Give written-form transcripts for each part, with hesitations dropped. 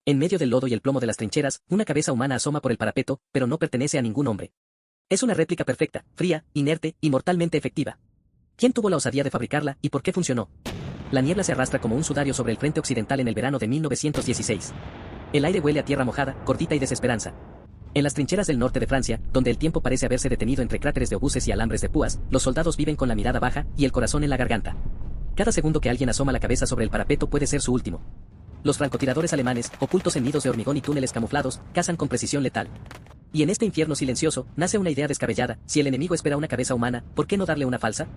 En medio del lodo y el plomo de las trincheras, una cabeza humana asoma por el parapeto, pero no pertenece a ningún hombre. Es una réplica perfecta, fría, inerte y mortalmente efectiva. ¿Quién tuvo la osadía de fabricarla y por qué funcionó? La niebla se arrastra como un sudario sobre el frente occidental en el verano de 1916. El aire huele a tierra mojada, cortita y desesperanza. En las trincheras del norte de Francia, donde el tiempo parece haberse detenido entre cráteres de obuses y alambres de púas, los soldados viven con la mirada baja y el corazón en la garganta. Cada segundo que alguien asoma la cabeza sobre el parapeto puede ser su último. Los francotiradores alemanes, ocultos en nidos de hormigón y túneles camuflados, cazan con precisión letal. Y en este infierno silencioso, nace una idea descabellada: si el enemigo espera una cabeza humana, ¿por qué no darle una falsa?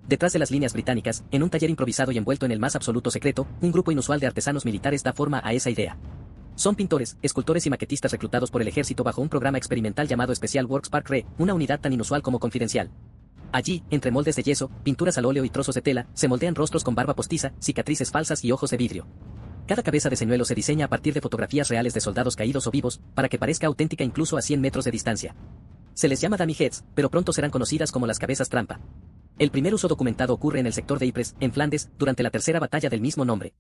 Detrás de las líneas británicas, en un taller improvisado y envuelto en el más absoluto secreto, un grupo inusual de artesanos militares da forma a esa idea. Son pintores, escultores y maquetistas reclutados por el ejército bajo un programa experimental llamado Special Works Park Re, una unidad tan inusual como confidencial. Allí, entre moldes de yeso, pinturas al óleo y trozos de tela, se moldean rostros con barba postiza, cicatrices falsas y ojos de vidrio. Cada cabeza de señuelo se diseña a partir de fotografías reales de soldados caídos o vivos, para que parezca auténtica incluso a 100 metros de distancia. Se les llama dummy heads, pero pronto serán conocidas como las cabezas trampa. El primer uso documentado ocurre en el sector de Ypres, en Flandes, durante la tercera batalla del mismo nombre.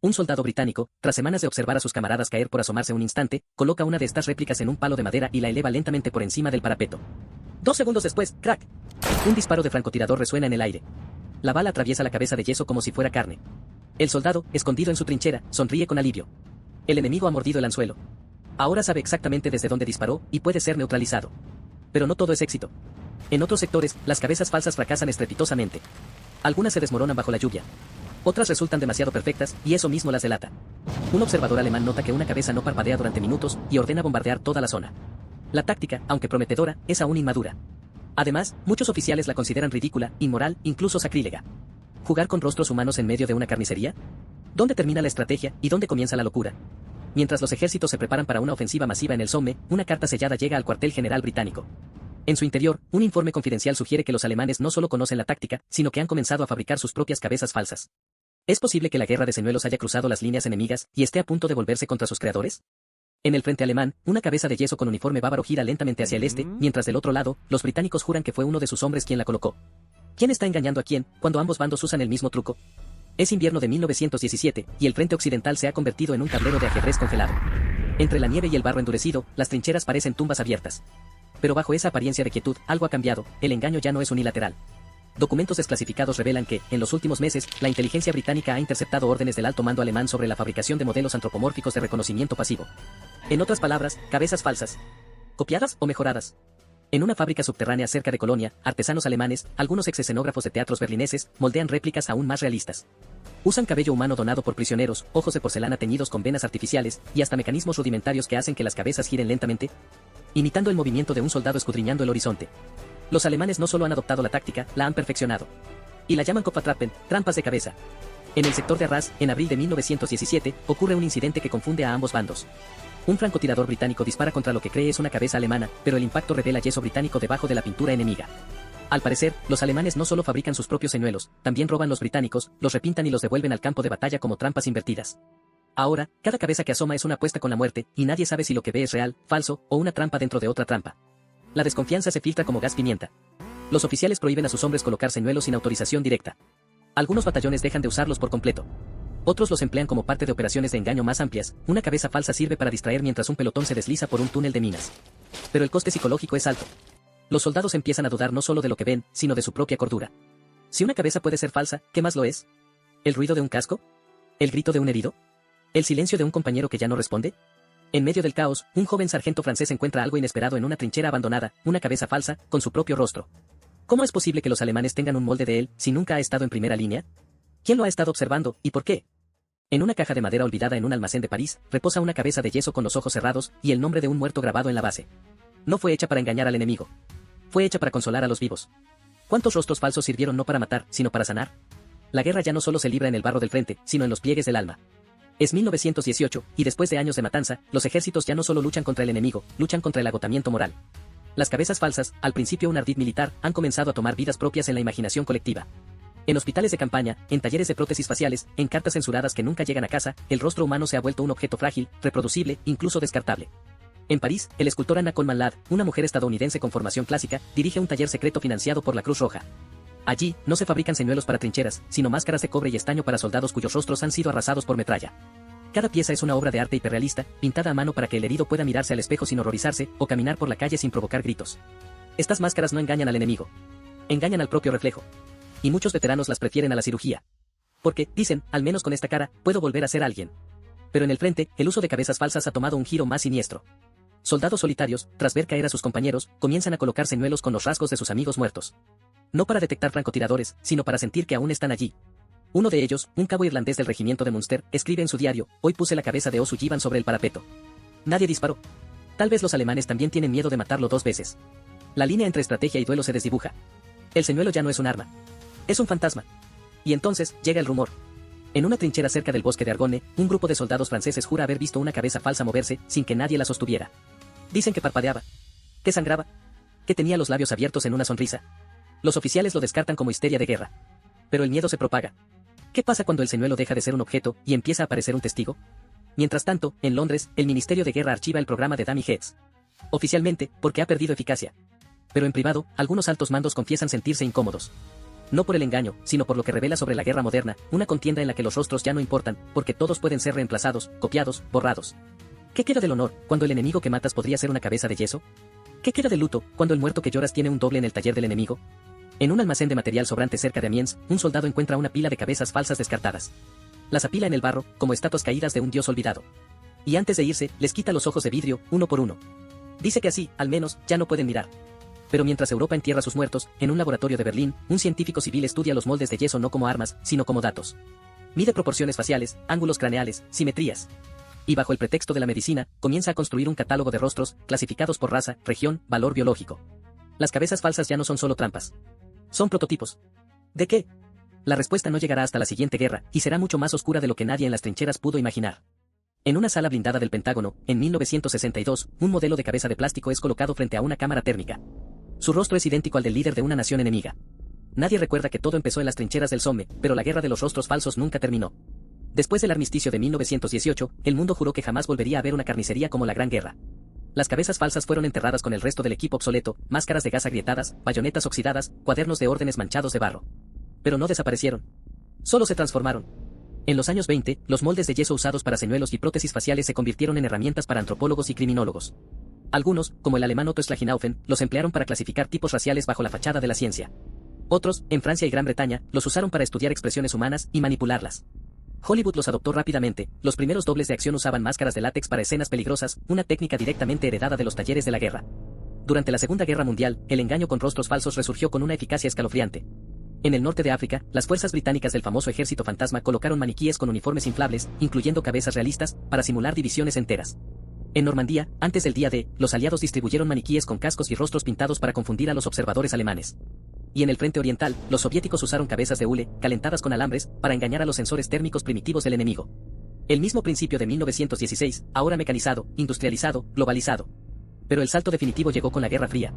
Un soldado británico, tras semanas de observar a sus camaradas caer por asomarse un instante, coloca una de estas réplicas en un palo de madera y la eleva lentamente por encima del parapeto. 2 segundos después, ¡crack! Un disparo de francotirador resuena en el aire. La bala atraviesa la cabeza de yeso como si fuera carne. El soldado, escondido en su trinchera, sonríe con alivio. El enemigo ha mordido el anzuelo. Ahora sabe exactamente desde dónde disparó y puede ser neutralizado. Pero no todo es éxito. En otros sectores, las cabezas falsas fracasan estrepitosamente. Algunas se desmoronan bajo la lluvia. Otras resultan demasiado perfectas, y eso mismo las delata. Un observador alemán nota que una cabeza no parpadea durante minutos y ordena bombardear toda la zona. La táctica, aunque prometedora, es aún inmadura. Además, muchos oficiales la consideran ridícula, inmoral, incluso sacrílega. ¿Jugar con rostros humanos en medio de una carnicería? ¿Dónde termina la estrategia y dónde comienza la locura? Mientras los ejércitos se preparan para una ofensiva masiva en el Somme, una carta sellada llega al cuartel general británico. En su interior, un informe confidencial sugiere que los alemanes no solo conocen la táctica, sino que han comenzado a fabricar sus propias cabezas falsas. ¿Es posible que la guerra de señuelos haya cruzado las líneas enemigas y esté a punto de volverse contra sus creadores? En el frente alemán, una cabeza de yeso con uniforme bávaro gira lentamente hacia el este, mientras del otro lado, los británicos juran que fue uno de sus hombres quien la colocó. ¿Quién está engañando a quién, cuando ambos bandos usan el mismo truco? Es invierno de 1917, y el frente occidental se ha convertido en un tablero de ajedrez congelado. Entre la nieve y el barro endurecido, las trincheras parecen tumbas abiertas. Pero bajo esa apariencia de quietud, algo ha cambiado, el engaño ya no es unilateral. Documentos desclasificados revelan que, en los últimos meses, la inteligencia británica ha interceptado órdenes del alto mando alemán sobre la fabricación de modelos antropomórficos de reconocimiento pasivo. En otras palabras, cabezas falsas. ¿Copiadas o mejoradas? En una fábrica subterránea cerca de Colonia, artesanos alemanes, algunos ex-escenógrafos de teatros berlineses, moldean réplicas aún más realistas. Usan cabello humano donado por prisioneros, ojos de porcelana teñidos con venas artificiales, y hasta mecanismos rudimentarios que hacen que las cabezas giren lentamente, imitando el movimiento de un soldado escudriñando el horizonte. Los alemanes no solo han adoptado la táctica, la han perfeccionado. Y la llaman Kopftrappen, trampas de cabeza. En el sector de Arras, en abril de 1917, ocurre un incidente que confunde a ambos bandos. Un francotirador británico dispara contra lo que cree es una cabeza alemana, pero el impacto revela yeso británico debajo de la pintura enemiga. Al parecer, los alemanes no solo fabrican sus propios señuelos, también roban los británicos, los repintan y los devuelven al campo de batalla como trampas invertidas. Ahora, cada cabeza que asoma es una apuesta con la muerte, y nadie sabe si lo que ve es real, falso, o una trampa dentro de otra trampa. La desconfianza se filtra como gas pimienta. Los oficiales prohíben a sus hombres colocar señuelos sin autorización directa. Algunos batallones dejan de usarlos por completo. Otros los emplean como parte de operaciones de engaño más amplias. Una cabeza falsa sirve para distraer mientras un pelotón se desliza por un túnel de minas. Pero el coste psicológico es alto. Los soldados empiezan a dudar no solo de lo que ven, sino de su propia cordura. Si una cabeza puede ser falsa, ¿qué más lo es? ¿El ruido de un casco? ¿El grito de un herido? ¿El silencio de un compañero que ya no responde? En medio del caos, un joven sargento francés encuentra algo inesperado en una trinchera abandonada, una cabeza falsa, con su propio rostro. ¿Cómo es posible que los alemanes tengan un molde de él, si nunca ha estado en primera línea? ¿Quién lo ha estado observando, y por qué? En una caja de madera olvidada en un almacén de París, reposa una cabeza de yeso con los ojos cerrados, y el nombre de un muerto grabado en la base. No fue hecha para engañar al enemigo. Fue hecha para consolar a los vivos. ¿Cuántos rostros falsos sirvieron no para matar, sino para sanar? La guerra ya no solo se libra en el barro del frente, sino en los pliegues del alma. Es 1918, y después de años de matanza, los ejércitos ya no solo luchan contra el enemigo, luchan contra el agotamiento moral. Las cabezas falsas, al principio un ardid militar, han comenzado a tomar vidas propias en la imaginación colectiva. En hospitales de campaña, en talleres de prótesis faciales, en cartas censuradas que nunca llegan a casa, el rostro humano se ha vuelto un objeto frágil, reproducible, incluso descartable. En París, el escultor Anna Coleman Ladd, una mujer estadounidense con formación clásica, dirige un taller secreto financiado por la Cruz Roja. Allí, no se fabrican señuelos para trincheras, sino máscaras de cobre y estaño para soldados cuyos rostros han sido arrasados por metralla. Cada pieza es una obra de arte hiperrealista, pintada a mano para que el herido pueda mirarse al espejo sin horrorizarse o caminar por la calle sin provocar gritos. Estas máscaras no engañan al enemigo. Engañan al propio reflejo. Y muchos veteranos las prefieren a la cirugía. Porque, dicen, al menos con esta cara, puedo volver a ser alguien. Pero en el frente, el uso de cabezas falsas ha tomado un giro más siniestro. Soldados solitarios, tras ver caer a sus compañeros, comienzan a colocar señuelos con los rasgos de sus amigos muertos. No para detectar francotiradores, sino para sentir que aún están allí. Uno de ellos, un cabo irlandés del regimiento de Munster, escribe en su diario: hoy puse la cabeza de O'Sullivan sobre el parapeto. Nadie disparó. Tal vez los alemanes también tienen miedo de matarlo 2 veces. La línea entre estrategia y duelo se desdibuja. El señuelo ya no es un arma. Es un fantasma. Y entonces, llega el rumor. En una trinchera cerca del bosque de Argonne, un grupo de soldados franceses jura haber visto una cabeza falsa moverse, sin que nadie la sostuviera. Dicen que parpadeaba. Que sangraba. Que tenía los labios abiertos en una sonrisa. Los oficiales lo descartan como histeria de guerra. Pero el miedo se propaga. ¿Qué pasa cuando el señuelo deja de ser un objeto y empieza a aparecer un testigo? Mientras tanto, en Londres, el Ministerio de Guerra archiva el programa de Dummy Heads. Oficialmente, porque ha perdido eficacia. Pero en privado, algunos altos mandos confiesan sentirse incómodos. No por el engaño, sino por lo que revela sobre la guerra moderna, una contienda en la que los rostros ya no importan, porque todos pueden ser reemplazados, copiados, borrados. ¿Qué queda del honor, cuando el enemigo que matas podría ser una cabeza de yeso? ¿Qué queda del luto, cuando el muerto que lloras tiene un doble en el taller del enemigo? En un almacén de material sobrante cerca de Amiens, un soldado encuentra una pila de cabezas falsas descartadas. Las apila en el barro, como estatuas caídas de un dios olvidado. Y antes de irse, les quita los ojos de vidrio, uno por uno. Dice que así, al menos, ya no pueden mirar. Pero mientras Europa entierra sus muertos, en un laboratorio de Berlín, un científico civil estudia los moldes de yeso no como armas, sino como datos. Mide proporciones faciales, ángulos craneales, simetrías. Y bajo el pretexto de la medicina, comienza a construir un catálogo de rostros, clasificados por raza, región, valor biológico. Las cabezas falsas ya no son solo trampas. Son prototipos. ¿De qué? La respuesta no llegará hasta la siguiente guerra, y será mucho más oscura de lo que nadie en las trincheras pudo imaginar. En una sala blindada del Pentágono, en 1962, un modelo de cabeza de plástico es colocado frente a una cámara térmica. Su rostro es idéntico al del líder de una nación enemiga. Nadie recuerda que todo empezó en las trincheras del Somme, pero la guerra de los rostros falsos nunca terminó. Después del armisticio de 1918, el mundo juró que jamás volvería a ver una carnicería como la Gran Guerra. Las cabezas falsas fueron enterradas con el resto del equipo obsoleto, máscaras de gas agrietadas, bayonetas oxidadas, cuadernos de órdenes manchados de barro. Pero no desaparecieron. Solo se transformaron. En los años 20, los moldes de yeso usados para señuelos y prótesis faciales se convirtieron en herramientas para antropólogos y criminólogos. Algunos, como el alemán Otto Schlagihaufen, los emplearon para clasificar tipos raciales bajo la fachada de la ciencia. Otros, en Francia y Gran Bretaña, los usaron para estudiar expresiones humanas y manipularlas. Hollywood los adoptó rápidamente. Los primeros dobles de acción usaban máscaras de látex para escenas peligrosas, una técnica directamente heredada de los talleres de la guerra. Durante la Segunda Guerra Mundial, el engaño con rostros falsos resurgió con una eficacia escalofriante. En el norte de África, las fuerzas británicas del famoso ejército fantasma colocaron maniquíes con uniformes inflables, incluyendo cabezas realistas, para simular divisiones enteras. En Normandía, antes del día D, los aliados distribuyeron maniquíes con cascos y rostros pintados para confundir a los observadores alemanes. Y en el frente oriental, los soviéticos usaron cabezas de hule, calentadas con alambres, para engañar a los sensores térmicos primitivos del enemigo. El mismo principio de 1916, ahora mecanizado, industrializado, globalizado. Pero el salto definitivo llegó con la Guerra Fría.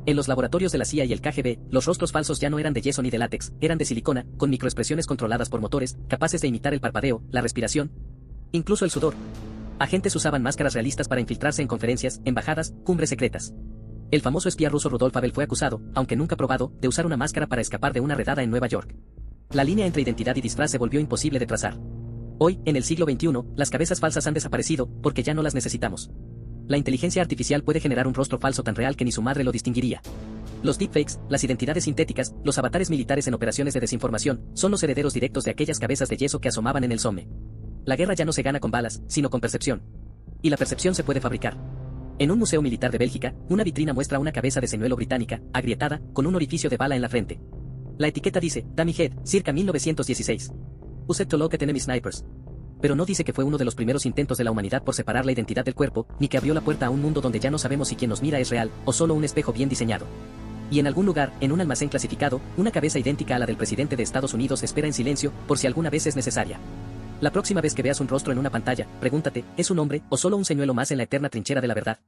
En los laboratorios de la CIA y el KGB, los rostros falsos ya no eran de yeso ni de látex, eran de silicona, con microexpresiones controladas por motores, capaces de imitar el parpadeo, la respiración, incluso el sudor. Agentes usaban máscaras realistas para infiltrarse en conferencias, embajadas, cumbres secretas. El famoso espía ruso Rudolf Abel fue acusado, aunque nunca probado, de usar una máscara para escapar de una redada en Nueva York. La línea entre identidad y disfraz se volvió imposible de trazar. Hoy, en el siglo XXI, las cabezas falsas han desaparecido, porque ya no las necesitamos. La inteligencia artificial puede generar un rostro falso tan real que ni su madre lo distinguiría. Los deepfakes, las identidades sintéticas, los avatares militares en operaciones de desinformación, son los herederos directos de aquellas cabezas de yeso que asomaban en el Somme. La guerra ya no se gana con balas, sino con percepción. Y la percepción se puede fabricar. En un museo militar de Bélgica, una vitrina muestra una cabeza de señuelo británica, agrietada, con un orificio de bala en la frente. La etiqueta dice, Dummy Head, circa 1916. Used to look at enemy snipers. Pero no dice que fue uno de los primeros intentos de la humanidad por separar la identidad del cuerpo, ni que abrió la puerta a un mundo donde ya no sabemos si quien nos mira es real, o solo un espejo bien diseñado. Y en algún lugar, en un almacén clasificado, una cabeza idéntica a la del presidente de Estados Unidos espera en silencio, por si alguna vez es necesaria. La próxima vez que veas un rostro en una pantalla, pregúntate, ¿es un hombre o solo un señuelo más en la eterna trinchera de la verdad?